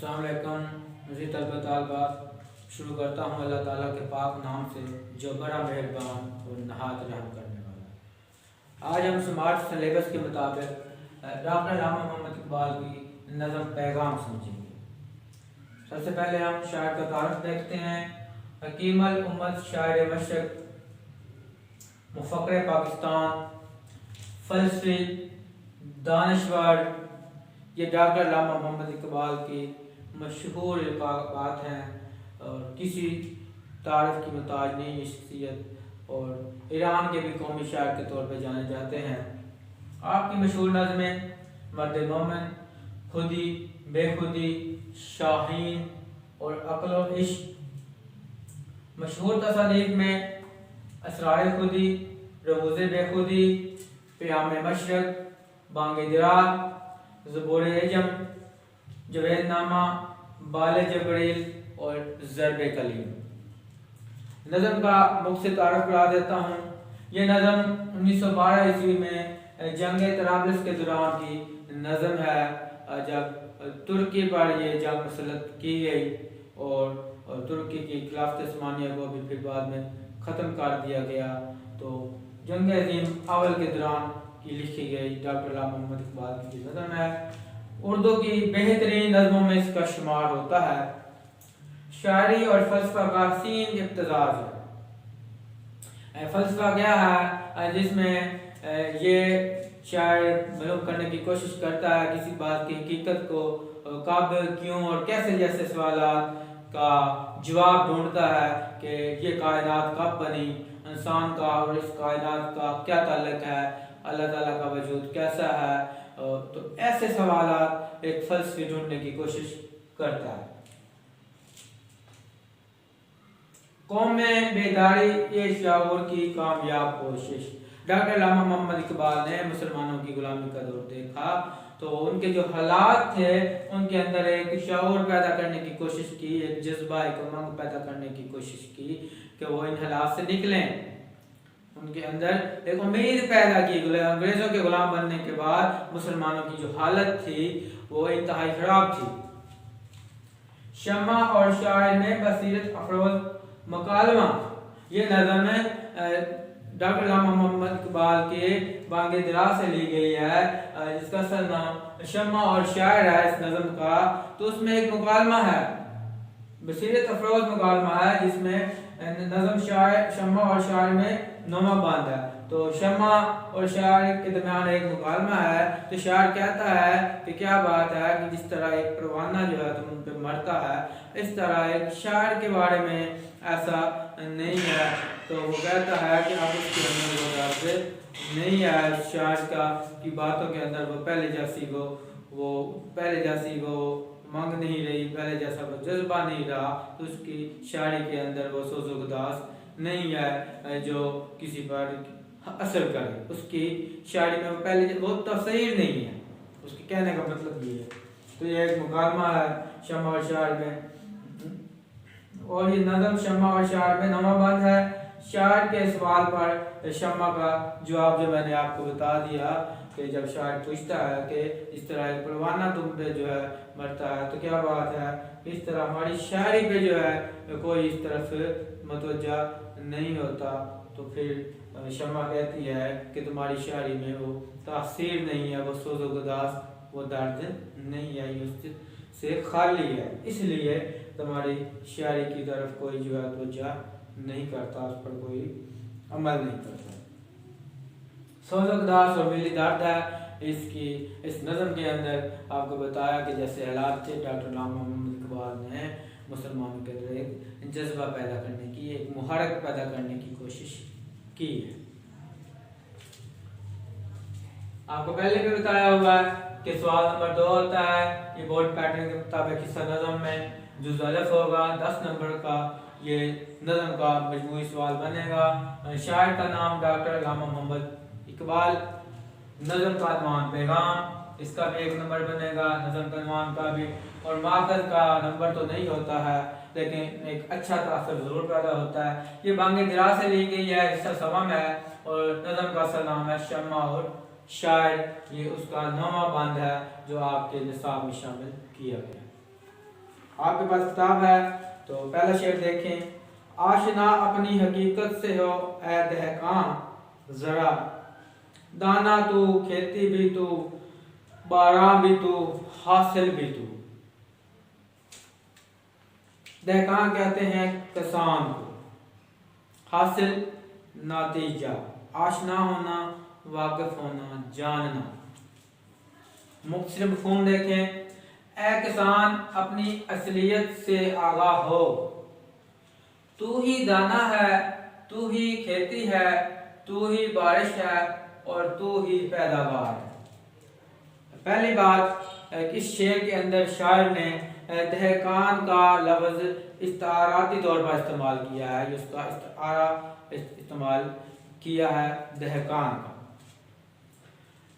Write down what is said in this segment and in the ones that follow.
السلام علیکم مزید طلبہ طالبات، شروع کرتا ہوں اللہ تعالیٰ کے پاک نام سے جو بڑا مہربان اور نہایت رحم کرنے والا ہے۔ آج ہم سمارٹ سلیبس کے مطابق ڈاکٹر علامہ محمد اقبال کی نظم پیغام سمجھیں گے۔ سب سے پہلے ہم شاعر کا تعارف دیکھتے ہیں۔ حکیم الامت، شاعر مشرق، مفکر پاکستان، فلسفی، دانشور، یہ ڈاکٹر علامہ محمد اقبال کی مشہور القابات ہیں اور کسی تعارف کی محتاج نہیں یہ شخصیت، اور ایران کے بھی قومی شاعر کے طور پہ جانے جاتے ہیں۔ آپ کی مشہور نظمیں مرد مومن، خودی، بے خودی، شاہین اور عقل و عشق۔ مشہور تصانیف میں اسرار خودی، رموز بے خودی، پیام مشرق، بانگ درا، زبور عجم، جوید نامہ، بال جبریل اور ضرب کلیم۔ نظم کا مختصر تعارف کرا دیتا ہوں۔ یہ نظم 1912 عیسوی میں جنگ طرابلس کے دوران کی نظم ہے، جب ترکی پر یہ جنگ مسلط کی گئی اور ترکی کی خلافت عثمانیہ کو بھی پھر بعد میں ختم کر دیا گیا، تو جنگ عظیم اول کے دوران کی لکھی گئی ڈاکٹر علامہ محمد اقبال کی نظم ہے۔ اردو کی بہترین نظموں میں اس کا شمار ہوتا ہے۔ شاعری اور فلسفہ کا حسین امتزاج ہے۔ فلسفہ کیا ہے؟ جس میں یہ شاعر معلوم کرنے کی کوشش کرتا ہے کسی بات کی حقیقت کو، کب، کیوں اور کیسے جیسے سوالات کا جواب ڈھونڈتا ہے کہ یہ کائنات کب بنی، انسان کا اور اس کائنات کا کیا تعلق ہے، اللہ تعالیٰ کا وجود کیسا ہے، تو ایسے سوالات ایک فلسفی ڈھونڈنے کی کوشش کرتا ہے۔ قوم میں بیداری یہ شعور کی کامیاب کوشش۔ ڈاکٹر علامہ محمد اقبال نے مسلمانوں کی غلامی کا دور دیکھا، تو ان کے جو حالات تھے ان کے اندر ایک شعور پیدا کرنے کی کوشش کی، ایک جذبہ، ایک امنگ پیدا کرنے کی کوشش کی کہ وہ ان حالات سے نکلیں۔ ان کے اندر ایک امید پیدا کی، انگریزوں کے غلام بننے کے بعد مسلمانوں کی جو حالت تھی وہ انتہائی خراب تھی۔ شمع اور شاعر میں بصیرت افروز مکالمہ، یہ نظم ڈاکٹر علامہ محمد اقبال کے بانگ درا سے لی گئی ہے، جس کا اصل نام شمع اور شاعر ہے اس نظم کا۔ تو اس میں ایک مکالمہ ہے، بصیرت افروز مکالمہ ہے، جس میں نظم شمع اور شاعر میں نامہ بند ہے۔ تو شمع اور شاعر کے درمیان ایک مکالمہ ہے، تو شاعر کہتا ہے کہ کیا بات ہے کہ جس طرح ایک پروانہ جو ہے تم پہ مرتا ہے، اس طرح ایک شاعر کے بارے میں ایسا نہیں ہے۔ تو وہ کہتا ہے کہ اب اس کے اندر وہ درد نہیں ہے، شاعر کی باتوں کے اندر وہ پہلے جیسی وہ مانگ نہیں رہی، پہلے جیسا وہ جذبہ نہیں رہا، تو اس کی شاعری کے اندر وہ سوز و گداز نہیں ہے جو کسی پر اثر کرے۔ اس کی شاعری میں پہلے وہ تفسیر نہیں ہے، اس کے کہنے کا مطلب یہ ہے۔ تو یہ ایک مکالمہ ہے شمع اور شاعر میں، اور یہ نظم شمع اور شاعر میں نامہ بند ہے۔ شاعر کے سوال پر شمع کا جواب جو میں نے آپ کو بتا دیا کہ جب شاعر پوچھتا ہے کہ اس طرح ایک پروانہ تم پہ جو ہے مرتا ہے تو کیا بات ہے، اس طرح ہماری شاعری پہ جو ہے کوئی اس طرف متوجہ نہیں ہوتا، تو پھر شمع کہتی ہے کہ تمہاری شاعری میں وہ تاثیر نہیں ہے، وہ سوز و گداز، وہ درد نہیں ہے، یہ اس سے خالی ہے، اس لیے تمہاری شاعری کی طرف کوئی جو ہے توجہ نہیں کرتا، اس پر کوئی عمل نہیں کرتا۔ سوز و گداز اور ملی درد ہے اس نظم کے اندر۔ آپ کو بتایا کہ جیسے حالات تھے، ڈاکٹر علامہ محمد اقبال نے مسلمانوں کے اندر ایک جذبہ پیدا کرنے کی، ایک محرک پیدا کرنے کی کوشش کی ہے۔ آپ کو پہلے بھی بتایا ہوا ہے کہ سوال نمبر 2 ہوتا ہے، یہ بورڈ پیٹرن کے مطابق حصہ نظم میں جزء الف ہوگا، 10 نمبر کا یہ نظم کا مجموعی سوال بنے گا۔ شاعر کا نام ڈاکٹر علامہ محمد اقبال، نظم کا عنوان پیغام، اس کا بھی 1 نمبر بنے گا، نظم کا عنوان کا بھی، اور ماخذ کا نمبر تو نہیں ہوتا ہے لیکن ایک اچھا تاثر ضرور پیدا ہوتا ہے۔ یہ بانگ درا سے لی گئی ہے، حصہ سوم ہے، اور نظم کا اصل نام ہے شمع اور شاعر، یہ اس کا نامہ بند ہے جو آپ کے نصاب میں شامل کیا گیا۔ آپ کے پاس کتاب ہے تو پہلا شعر دیکھیں۔ آشنا اپنی حقیقت سے ہو اے دہقان ذرا، دانا تو کھیتی بھی تو، باران بھی تو، حاصل بھی تو۔ دہقان کہتے ہیں کسان کو، حاصل نتیجہ، آشنا ہونا، واقف ہونا، جاننا۔ مختصر مفہوم دیکھیں، اے کسان اپنی اصلیت سے آگاہ ہو، تو ہی دانا ہے، تو ہی کھیتی ہے، تو ہی بارش ہے اور تو ہی پیداوار ہے۔ پہلی بات، اس شعر کے اندر شاعر نے دہقان کا لفظ استعاراتی طور پر استعمال کیا ہے، اس کا استعارہ استعمال کیا ہے دہقان کا۔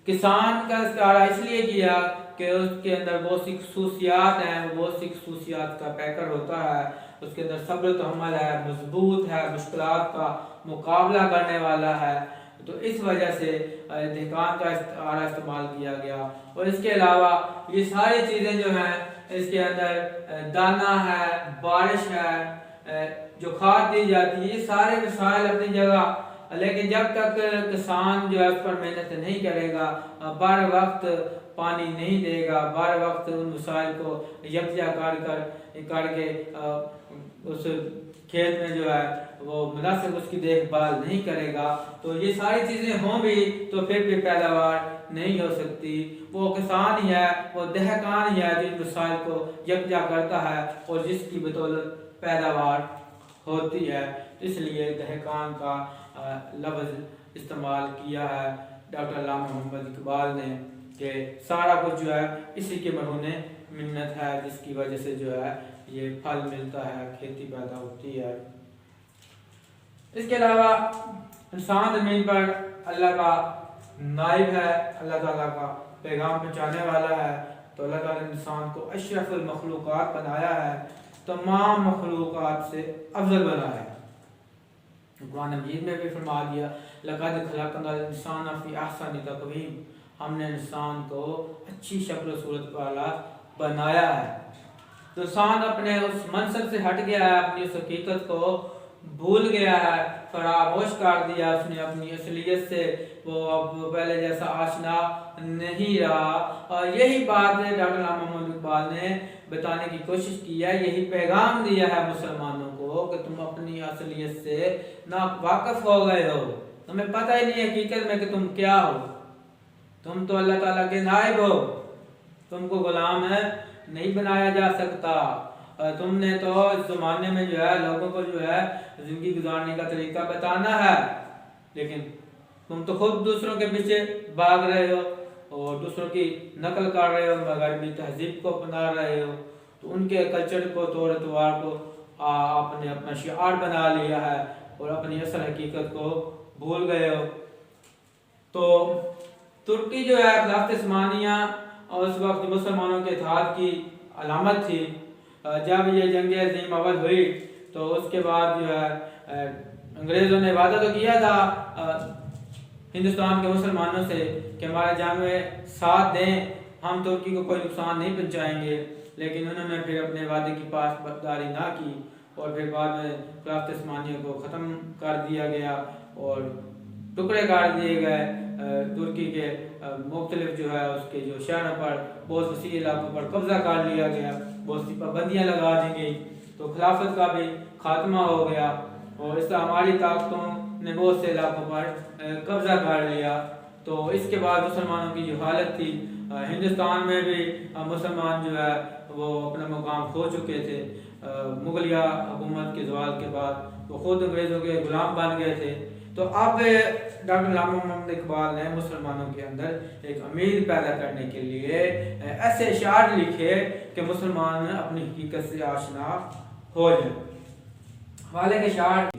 کسان کا استعارہ اس لیے کیا کہ اس کے اندر بہت سی خصوصیات ہیں، وہ بہت سی خصوصیات کا پیکر ہوتا ہے، اس کے اندر صبر و تحمل ہے، مضبوط ہے، مشکلات کا مقابلہ کرنے والا ہے، تو اس وجہ سے دہقان کا استعارہ استعمال کیا گیا۔ اور اس کے علاوہ یہ ساری چیزیں جو ہیں اس کے اندر دانا ہے، بارش ہے، جو کھاد دی جاتی ہے، یہ سارے مسائل اپنی جگہ، لیکن جب تک کسان جو ہے اس پر محنت نہیں کرے گا، بر وقت پانی نہیں دے گا، بر وقت ان مسائل کو یکجا کر کے اس کھیت میں جو ہے وہ مناسب اس کی دیکھ بھال نہیں کرے گا، تو یہ ساری چیزیں ہوں بھی تو پھر بھی پیداوار نہیں ہو سکتی۔ وہ کسان ہی ہے، وہ دہقان ہی ہے جو ان مسائل کو یکجا کرتا ہے اور جس کی بدولت پیداوار ہوتی ہے۔ اس لیے دہقان کا لفظ استعمال کیا ہے ڈاکٹر علامہ محمد اقبال نے کہ سارا کچھ جو ہے اسی کے مرہون منت ہے، جس کی وجہ سے جو ہے یہ پھل ملتا ہے، کھیتی پیدا ہوتی ہے۔ اس کے علاوہ انسان زمین پر اللہ کا نائب ہے، اللہ تعالیٰ کا پیغام پہنچانے والا ہے، تو اللہ تعالیٰ نے انسان کو اشرف المخلوقات بنایا ہے، تمام مخلوقات سے افضل بنایا ہے۔ قرآن مجید میں بھی فرما دیا لَقَدْ خَلَقْنَا الْإِنسَانَ فِي أَحْسَنِ تَقْوِيمٍ، ہم نے انسان کو اچھی شکل و صورت والا بنایا ہے۔ تو انسان اپنے اس منصب سے ہٹ گیا ہے، اپنی اس حقیقت کو بھول گیا ہے، فراموش کر دیا اس نے اپنی اصلیت سے، وہ اب پہلے جیسا آشنا نہیں رہا۔ اور یہی بات ڈاکٹر علامہ محمد اقبال نے بتانے کی کوشش کی ہے، یہی پیغام دیا ہے مسلمانوں کو کہ تم اپنی اصلیت سے ناواقف ہو گئے ہو، تمہیں پتہ ہی نہیں حقیقت میں کہ تم کیا ہو، تم تو اللہ تعالیٰ کے نائب ہو، تم کو غلام نہیں بنایا جا سکتا، تم نے تو اس زمانے میں جو ہے لوگوں کو جو ہے زندگی گزارنے کا طریقہ بتانا ہے، لیکن تم تو خود دوسروں کے پیچھے بھاگ رہے ہو اور دوسروں کی نقل کر رہے ہو، مغربی تہذیب کو اپنا رہے ہو، تو ان کے کلچر کو، طور اتوار کو آپ نے اپنا شعار بنا لیا ہے اور اپنی اصل حقیقت کو بھول گئے ہو۔ تو ترکی جو ہے خلافت عثمانیہ اور اس وقت مسلمانوں کے اتحاد کی علامت تھی۔ جب یہ جنگ عظیم اول ہوئی تو اس کے بعد جو ہے انگریزوں نے وعدہ تو کیا تھا ہندوستان کے مسلمانوں سے کہ ہمارے جنگ میں ساتھ دیں، ہم ترکی کو کوئی نقصان نہیں پہنچائیں گے، لیکن انہوں نے پھر اپنے وعدے کی پاسداری نہ کی اور پھر بعد میں خلافت عثمانیہ کو ختم کر دیا گیا اور ٹکڑے کر دیے گئے۔ ترکی کے مختلف جو ہے اس کے جو شہروں پر، بہت وسیع علاقوں پر قبضہ کر لیا گیا، بہت سی پابندیاں لگا دی گئی، تو خلافت کا بھی خاتمہ ہو گیا اور اس طرح ہماری طاقتوں نے بہت سے علاقوں پر قبضہ کر لیا۔ تو اس کے بعد مسلمانوں کی جو حالت تھی، ہندوستان میں بھی مسلمان جو ہے وہ اپنا مقام کھو چکے تھے، مغلیہ حکومت کے زوال کے بعد وہ خود انگریزوں کے غلام بن گئے تھے۔ تو اب ڈاکٹر علامہ محمد اقبال نے مسلمانوں کے اندر ایک امید پیدا کرنے کے لیے ایسے اشعار لکھے کہ مسلمان اپنی حقیقت سے آشنا ہو جائیں۔ حوالے کے اشعار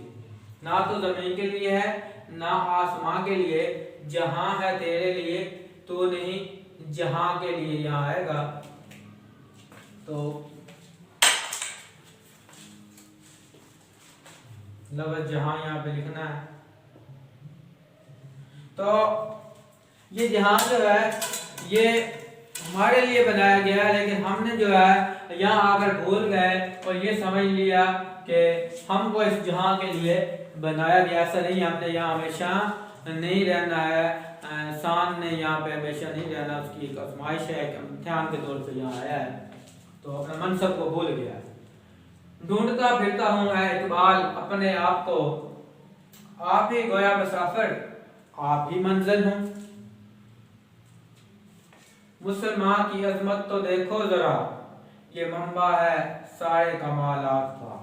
نہ تو زمین کے لیے ہے نہ آسمان کے لیے، جہاں ہے تیرے لیے تو نہیں جہاں کے لیے یہاں آئے گا۔ تو لفظ جہاں یہاں پہ لکھنا ہے، تو یہ جہاں جو ہے یہ ہمارے لیے بنایا گیا ہے، لیکن ہم نے جو ہے یہاں آ کر بھول گئے اور یہ سمجھ لیا کہ ہم کو اس جہاں کے لیے بنایا گیا۔ ایسا نہیں، ہم نے یہاں ہمیشہ نہیں رہنا ہے، انسان نے یہاں پہ ہمیشہ نہیں رہنا، اس کی ایک آزمائش ہے، ایک امتحان کے طور پہ یہاں آیا ہے، تو اپنے منصب کو بھول گیا۔ ڈھونڈتا پھرتا ہوں اے اقبال اپنے آپ کو، آپ ہی گویا مسافر، آپ ہی منزل ہوں۔ مسلمان کی عظمت تو دیکھو ذرا، یہ منبع ہے سارے کمالات کا۔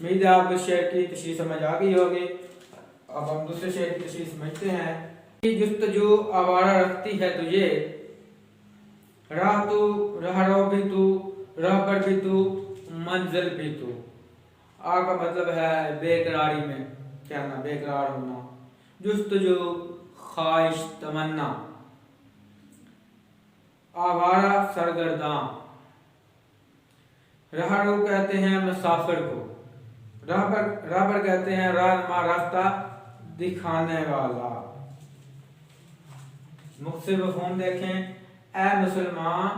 امید ہے آپ کو شعر کی تشریح سمجھ آ گئی ہوگی۔ اب ہم دوسرے شعر کی تشریح سمجھتے ہیں۔ جستجو آوارہ رکھتی ہے تجھے، راہ رو بھی تو، راہ پر بھی تو، منزل بھی تو۔ آ کا مطلب ہے بے قراری میں کہنا، بے قرار ہونا۔ جستجو خواہش تمنا، آوارہ سرگرداں۔ راہ رو کہتے ہیں مسافر کو، راہ پر کہتے ہیں راہنما، راستہ دکھانے والا۔ مختصر مفہوم دیکھیں، اے مسلمان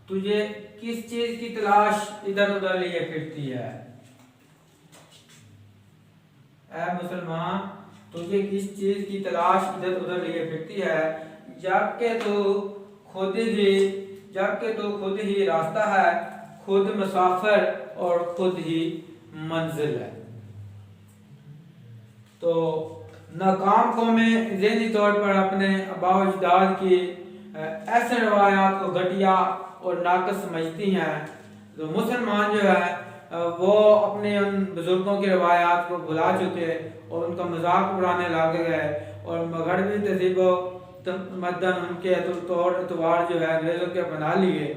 تجھے کس چیز کی تلاش ادھر ادھر لیے پھرتی ہے؟ اے مسلمان تجھے کس چیز کی تلاش ادھر ادھر لیے پھرتی ہے، جبکہ تو خود ہی راستہ ہے، خود مسافر اور خود ہی منزل ہے۔ تو ناکام قومیں ذہنی طور پر اپنے آباء و اجداد کی ایسے روایات کو گھٹیا اور ناقص سمجھتی ہیں، تو مسلمان جو ہے وہ اپنے ان بزرگوں کی روایات کو بھلا چکے اور ان کا مذاق اڑانے لگے گئے، اور مغربی تہذیب و تمدن ان کے طور اعتبار جو ہے انگریزوں کے بنا لیے۔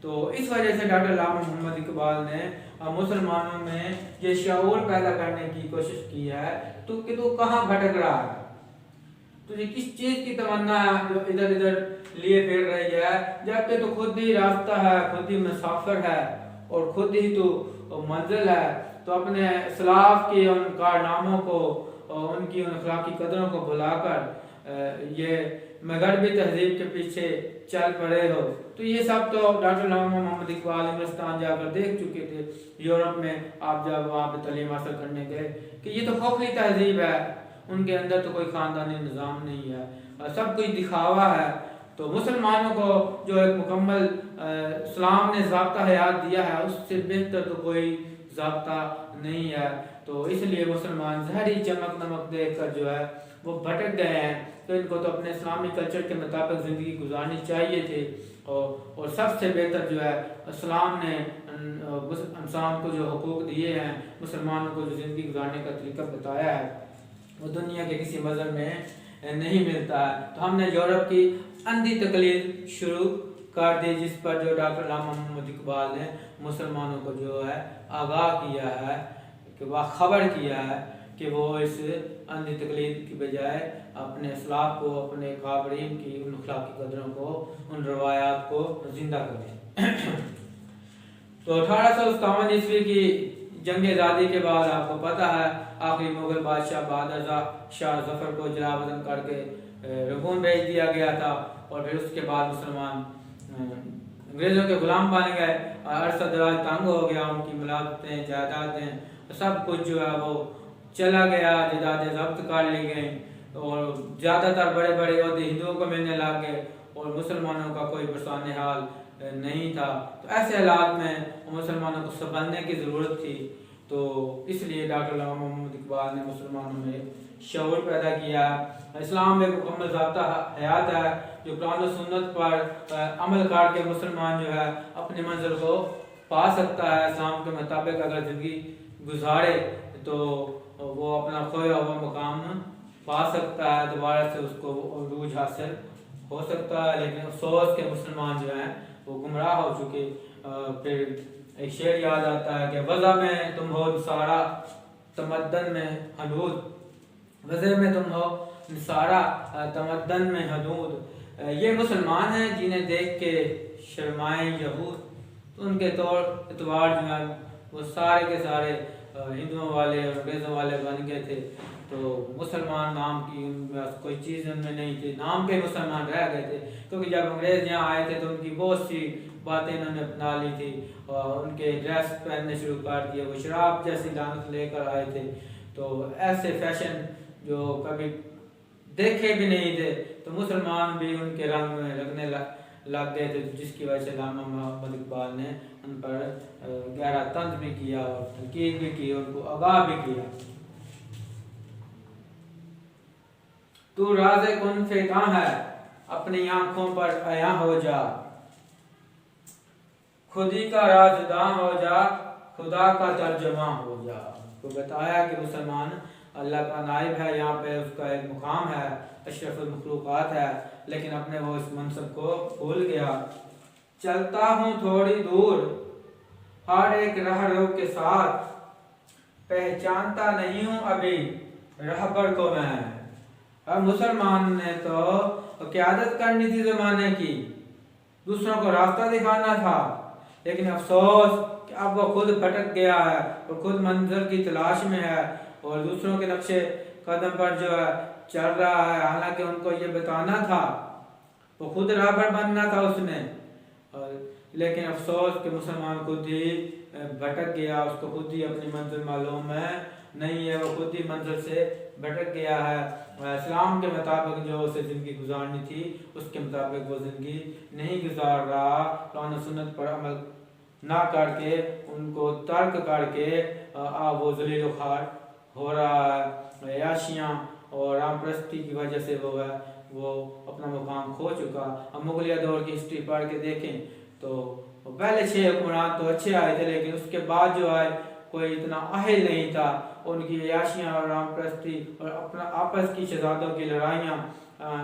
تو اس وجہ سے ڈاکٹر علامہ محمد اقبال نے مسلمانوں میں یہ شعور پیدا کرنے کی کوشش کی ہے کہ تو کہاں بھٹک رہا ہے، تجھے کس چیز کی تمنا ہے جو ادھر ادھر لیے پھر رہی ہے، جبکہ تو خود ہی راستہ ہے، خود ہی مسافر ہے اور خود ہی تو منزل ہے۔ تو اپنے اسلاف کے ان کارناموں کو، ان کی ان اخلاقی قدروں کو بھلا کر یہ مغربی تہذیب کے پیچھے چل پڑے ہو۔ تو یہ سب تو ڈاکٹر علامہ محمد اقبال ہندوستان جا کر دیکھ چکے تھے، یورپ میں آپ جب وہاں پہ تعلیم حاصل کرنے گئے، کہ یہ تو کھوکھلی تہذیب ہے، ان کے اندر تو کوئی خاندانی نظام نہیں ہے، سب کچھ دکھاوا ہے۔ تو مسلمانوں کو جو ایک مکمل اسلام نے ضابطہ حیات دیا ہے، اس سے بہتر تو کوئی ضابطہ نہیں ہے۔ تو اس لیے مسلمان ظاہری چمک نمک دیکھ کر جو ہے وہ بھٹک گئے ہیں، تو ان کو تو اپنے اسلامی کلچر کے مطابق زندگی گزارنی چاہیے تھی، اور سب سے بہتر جو ہے اسلام نے انسان کو جو حقوق دیے ہیں، مسلمانوں کو جو زندگی گزارنے کا طریقہ بتایا ہے، وہ دنیا کے کسی مذہب میں نہیں ملتا ہے۔ تو ہم نے یورپ کی اندھی تقلید شروع کر دی، جس پر جو ڈاکٹر علامہ محمد اقبال نے مسلمانوں کو جو ہے آگاہ کیا ہے، کہ باخبر کیا ہے کہ وہ اس اندھی تقلید کی بجائے اپنے اسلاف کو، اپنے کابرین کی ان اخلاقی قدروں کو، ان روایات کو زندہ کریں۔ تو 1857 عیسوی کی جنگ آزادی کے بعد آپ کو پتہ ہے آخری مغل بادشاہ بہادر شاہ ظفر کو جلا وطن کر کے رکون بھیج دیا گیا تھا، اور پھر اس کے بعد مسلمان انگریزوں کے غلام بن گئے، عرصہ دراز تنگ ہو گیا، ان کی ملازمتیں، جائیدادیں، سب کچھ جو ہے وہ چلا گیا، جائیدادیں ضبط کر لی گئیں، اور زیادہ تر بڑے بڑے عہدے ہندوؤں کو ملنے لگ گئے، اور مسلمانوں کا کوئی برسان حال نہیں تھا۔ تو ایسے حالات میں مسلمانوں کو سنبھلنے کی ضرورت تھی، تو اس لیے ڈاکٹر علامہ محمد اقبال نے مسلمانوں میں شعور پیدا کیا۔ اسلام میں مکمل ضابطہ حیات ہے، جو قرآن و سنت پر عمل کر کے مسلمان جو ہے اپنی منزل کو پا سکتا ہے۔ اسلام کے مطابق اگر زندگی گزارے تو وہ اپنا کھویا ہوا مقام پا سکتا ہے، دوبارہ سے اس کو عروج حاصل ہو سکتا ہے۔ لیکن افسوس کے مسلمان جو ہیں وہ گمراہ ہو چکے۔ پھر ایک شعر یاد آتا ہے کہ وضع میں تم ہو نثارا تمدن میں حدود، وضع میں تم ہو نثارا تمدن میں حدود۔ یہ مسلمان ہیں جنہیں دیکھ کے شرمائیں یہود، تو ان کے طور اعتبار جو ہے وہ سارے کے سارے ہندوؤں والے اور انگریزوں والے بن گئے تھے، تو مسلمان نام کی کوئی چیز ان میں نہیں تھی، نام پہ مسلمان رہ گئے تھے، کیونکہ جب انگریز یہاں آئے تھے تو ان کی بہت سی باتیں انہوں نے اپنا لی تھی اور ان کے ڈریس پہننے شروع کر دیے، وہ شراب جیسی لعنت لے کر آئے تھے، تو ایسے فیشن جو کبھی دیکھے بھی نہیں تھے، تو مسلمان بھی ان کے رنگ میں لگنے لگ گئے تھے، جس کی وجہ سے علامہ محمد اقبال نے ان پر گہرا طنز بھی کیا اور تنقید بھی کی، ان کو آگاہ بھی کیا۔ تو راز کن فیکاں ہے، اپنی آنکھوں پر عیاں ہو جا، خودی کا رازداں ہو جا، خدا کا ترجمہ ہو جا۔ تو بتایا کہ مسلمان اللہ کا نائب ہے، یہاں پہ اس کا ایک مقام ہے، اشرف المخلوقات ہے، لیکن اپنے وہ اس منصب کو بھول گیا۔ چلتا ہوں تھوڑی دور ہر ایک رہرو کے ساتھ، پہچانتا نہیں ہوں ابھی رہبر کو میں۔ اب مسلمان نے تو قیادت کرنی تھی زمانے کی، دوسروں کو راستہ دکھانا تھا، لیکن افسوس کہ اب وہ خود بھٹک گیا ہے اور خود منزل کی تلاش میں ہے اور دوسروں کے نقش قدم پر جو ہے چل رہا ہے، حالانکہ ان کو یہ بتانا تھا، وہ خود رہبر بننا تھا اس نے، لیکن افسوس کہ مسلمان خود ہی بھٹک گیا، اس کو خود ہی اپنی منزل معلوم ہے نہیں ہے، وہ خود ہی منزل سے بھٹک گیا ہے، اسلام کے مطابق جو اسے زندگی گزارنی تھی اس کے مطابق وہ زندگی نہیں گزار رہا، قرآن و سنت پر عمل نہ کر کے، ان کو ترک کر کے وہ ذلیل و خوار ہو رہا ہے، عیاشیاں اور رام پرستی کی وجہ سے وہ اپنا مقام کھو چکا۔ ہم مغلیہ دور کی ہسٹری پڑھ کے دیکھیں تو پہلے 6 حکمران تو اچھے آئے تھے، لیکن اس کے بعد جو آئے کوئی اتنا اہل نہیں تھا، ان کی عیاشیاں اور رام پرستی اور اپنا آپس کی شہزادوں کی لڑائیاں،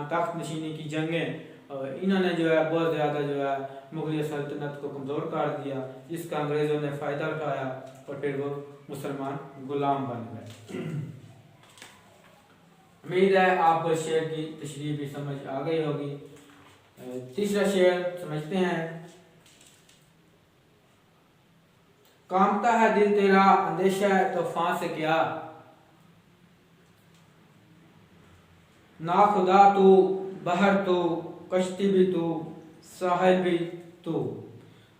تخت نشینی کی جنگیں، انہوں نے جو ہے بہت زیادہ جو ہے مغلیہ سلطنت کو کمزور کر دیا، جس کا انگریزوں نے فائدہ اٹھایا اور پھر وہ مسلمان غلام بن گئے۔ امید ہے آپ کو شعر کی تشریح بھی سمجھ آ گئی ہوگی۔ تیسرا شعر سمجھتے ہیں۔ کامتا ہے دل تیرا اندیشہ ہے طوفان سے کیا، نا خدا تو بحر تو کشتی بھی تو ساحل بھی تو،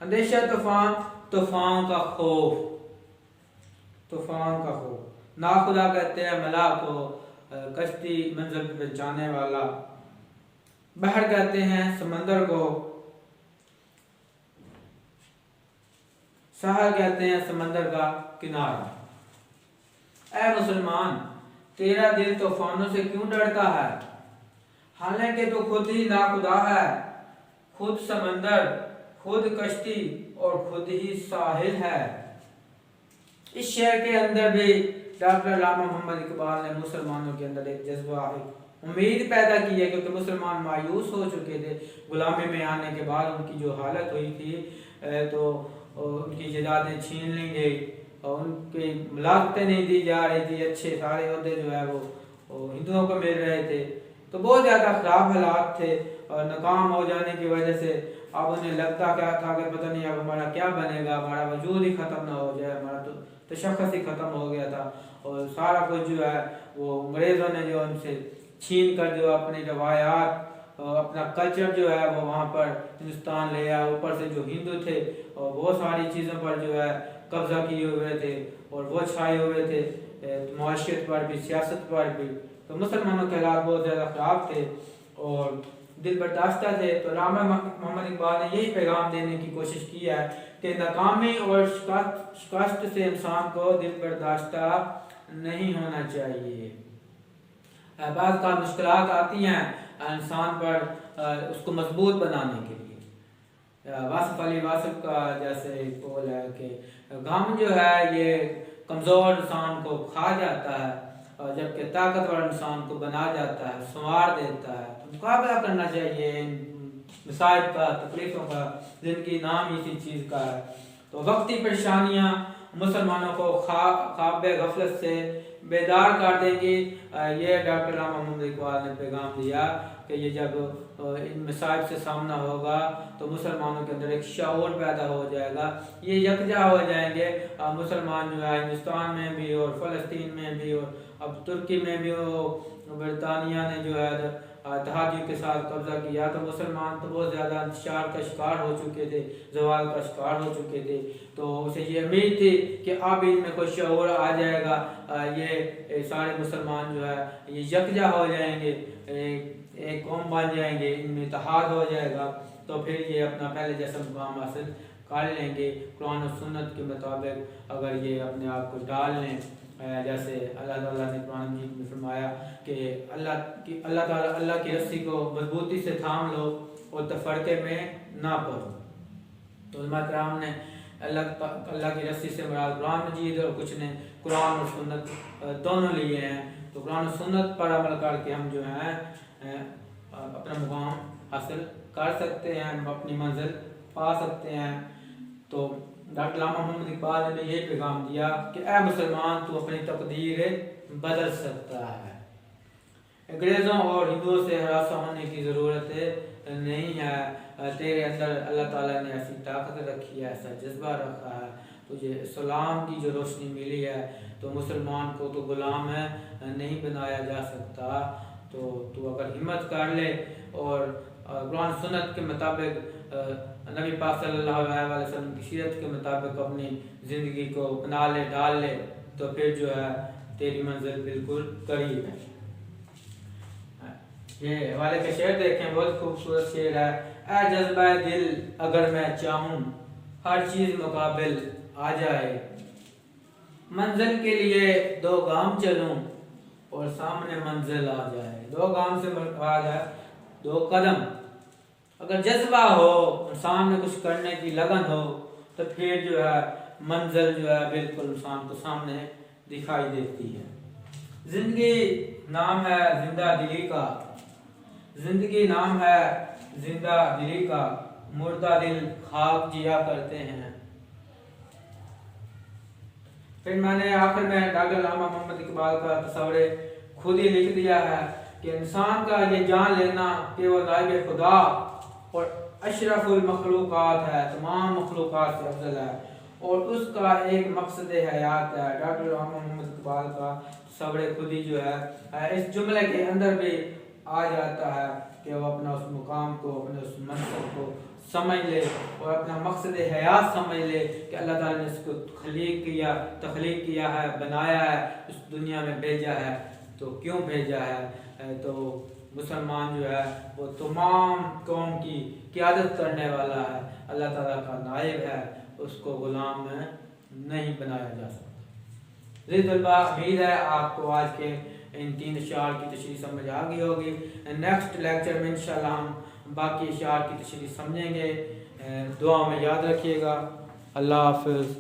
اندیشہ طوفان، طوفان کا خوف، طوفان کا خوف، نا خدا کہتے ہیں ملا کو، کشتی منزل پہ پہنچانے والا، بحر کہتے ہیں سمندر کو، ساحل کہتے ہیں سمندر کا کنارہ۔ اے مسلمان تیرا دل طوفانوں سے کیوں ڈرتا ہے، حالانکہ تو خود ہی ناخدا ہے، خود سمندر، خود کشتی اور خود ہی ساحل ہے۔ اس شعر کے اندر بھی ڈاکٹر علامہ محمد اقبال نے مسلمانوں کے اندر ایک جذبہ، ایک امید پیدا کی ہے، کیونکہ مسلمان مایوس ہو چکے تھے غلامی میں آنے کے بعد، ان کی جو حالت ہوئی تھی تو ان کی جائیدادیں چھین لی گئی اور ان کی ملاقاتیں نہیں دی جا رہی تھی، اچھے سارے عہدے جو ہے وہ ہندوؤں کو مل رہے تھے، تو بہت زیادہ خراب حالات تھے اور ناکام ہو جانے کی وجہ سے اب انہیں لگتا کیا تھا کہ پتہ نہیں اب ہمارا کیا بنے گا، ہمارا وجود ہی ختم نہ ہو جائے، ہمارا تو تشخص ہی ختم ہو گیا تھا، اور سارا کچھ جو ہے وہ انگریزوں نے جو ان سے چھین کر جو اپنی روایات، اپنا کلچر جو ہے وہ وہاں پر ہندوستان لے آیا، اوپر سے جو ہندو تھے اور بہت ساری چیزوں پر جو ہے قبضہ کیے ہوئے تھے اور وہ چھائے ہوئے تھے، معاشیت پر بھی، سیاست پر بھی، تو مسلمانوں کے حالات بہت زیادہ خراب تھے اور دل برداشتہ تھے۔ تو علامہ محمد اقبال نے یہی پیغام دینے کی کوشش کی ہے کہ ناکامی اور شکست سے انسان کو دل برداشتہ نہیں ہونا چاہیے۔ بعض کا مشکلات آتی ہیں انسان پر اس کو مضبوط بنانے کے لیے۔ واصف علی واصف کا جیسے ایک قول ہے کہ غم جو ہے یہ کمزور انسان کو کھا جاتا ہے اور جبکہ طاقتور انسان کو بنا جاتا ہے، سنوار دیتا ہے۔ تو مقابلہ کرنا چاہیے ان مصائب کا، تکلیفوں کا، زندگی نام اسی چیز کا ہے۔ تو وقتی پریشانیاں مسلمانوں کو خواب غفلت سے بیدار کر دیں گی، یہ ڈاکٹر علامہ محمد اقبال نے پیغام دیا کہ یہ جب ان مصائب سے سامنا ہوگا تو مسلمانوں کے اندر ایک شعور پیدا ہو جائے گا، یہ یکجا ہو جائیں گے۔ مسلمان جو ہے ہندوستان میں بھی اور فلسطین میں بھی اور اب ترکی میں بھی برطانیہ نے جو ہے اتحادیوں کے ساتھ قبضہ کیا تو مسلمان تو بہت زیادہ انتشار کا شکار ہو چکے تھے، زوال کا شکار ہو چکے تھے۔ تو اسے یہ امید تھی کہ اب ان میں کوئی شعور آ جائے گا، یہ سارے مسلمان جو ہے یہ یکجا ہو جائیں گے، ایک قوم بن جائیں گے، ان میں اتحاد ہو جائے گا، تو پھر یہ اپنا پہلے جیسا مقام حاصل کر لیں گے قرآن و سنت کے مطابق اگر یہ اپنے آپ کو ڈال لیں۔ جیسے اللہ تعالیٰ نے قرآن مجید میں فرمایا کہ اللہ کی رسی کو مضبوطی سے تھام لو اور تفرقے میں نہ پڑو۔ تو علماء کرام نے اللہ کی رسی سے مراد قرآن مجید اور کچھ نے قرآن اور سنت دونوں لیے ہیں۔ تو قرآن و سنت پر عمل کر کے ہم جو ہیں اپنا مقام حاصل کر سکتے ہیں، ہم اپنی منزل پا سکتے ہیں۔ تو ڈاکٹر علامہ محمد اقبال نے یہ پیغام دیا کہ اے مسلمان تو اپنی تقدیر بدل سکتا ہے، انگریزوں اور ہندوؤں سے ہراساں ہونے کی ضرورت نہیں ہے، تیرے اندر اللہ تعالیٰ نے ایسی طاقت رکھی ہے، ایسا جذبہ رکھا ہے، تجھے اسلام کی جو روشنی ملی ہے تو مسلمان کو تو غلام ہے نہیں بنایا جا سکتا۔ تو اگر ہمت کر لے اور قرآن سنت کے مطابق نبی پاک صلی اللہ علیہ وسلم کی سیرت کے مطابق اپنی زندگی کو بنا لے، ڈال لے، تو پھر جو ہے تیری منزل بالکل قریب ہے۔ یہ حوالے کا شعر دیکھیں، بہت خوبصورت شعر ہے۔ اے جذبہ دل اگر میں چاہوں ہر چیز مقابل آ جائے، منزل کے لیے 2 گام چلوں اور سامنے منزل آ جائے۔ 2 گام سے مراد ہے 2 قدم۔ اگر جذبہ ہو، انسان میں کچھ کرنے کی لگن ہو تو پھر جو ہے منزل جو ہے بالکل انسان کو سامنے دکھائی دیتی ہے۔ زندگی نام ہے زندہ دلی کا، زندگی نام ہے زندہ دلی کا، مردہ دل خاک جیا کرتے ہیں۔ پھر میں نے آخر میں ڈاکٹر علامہ محمد اقبال کا تصور خود ہی لکھ دیا ہے کہ انسان کا یہ جان لینا کہ وہ نائب خدا اور اشرف المخلوقات ہے، تمام مخلوقات سے افضل ہے، اور اس کا ایک مقصد حیات ہے۔ ڈاکٹر علامہ محمد اقبال کا تصور خود ہی جو ہے اس جملے کے اندر بھی آ جاتا ہے کہ وہ اپنا اس مقام کو، اپنے اس منصب کو سمجھ لے اور اپنا مقصد حیات سمجھ لے کہ اللہ تعالیٰ نے اس کو تخلیق کیا ہے، بنایا ہے، اس دنیا میں بھیجا ہے۔ تو کیوں بھیجا ہے؟ تو مسلمان جو ہے وہ تمام قوم کی قیادت کرنے والا ہے، اللہ تعالیٰ کا نائب ہے، اس کو غلام نہیں بنایا جا سکتا۔ عزیز طلبہ، امید ہے آپ کو آج کے ان 3 اشعار کی تشریح سمجھ آ گئی ہوگی۔ نیکسٹ لیکچر میں انشاءاللہ ہم باقی اشعار کی تشریح سمجھیں گے۔ دعا میں یاد رکھیے گا۔ اللہ حافظ۔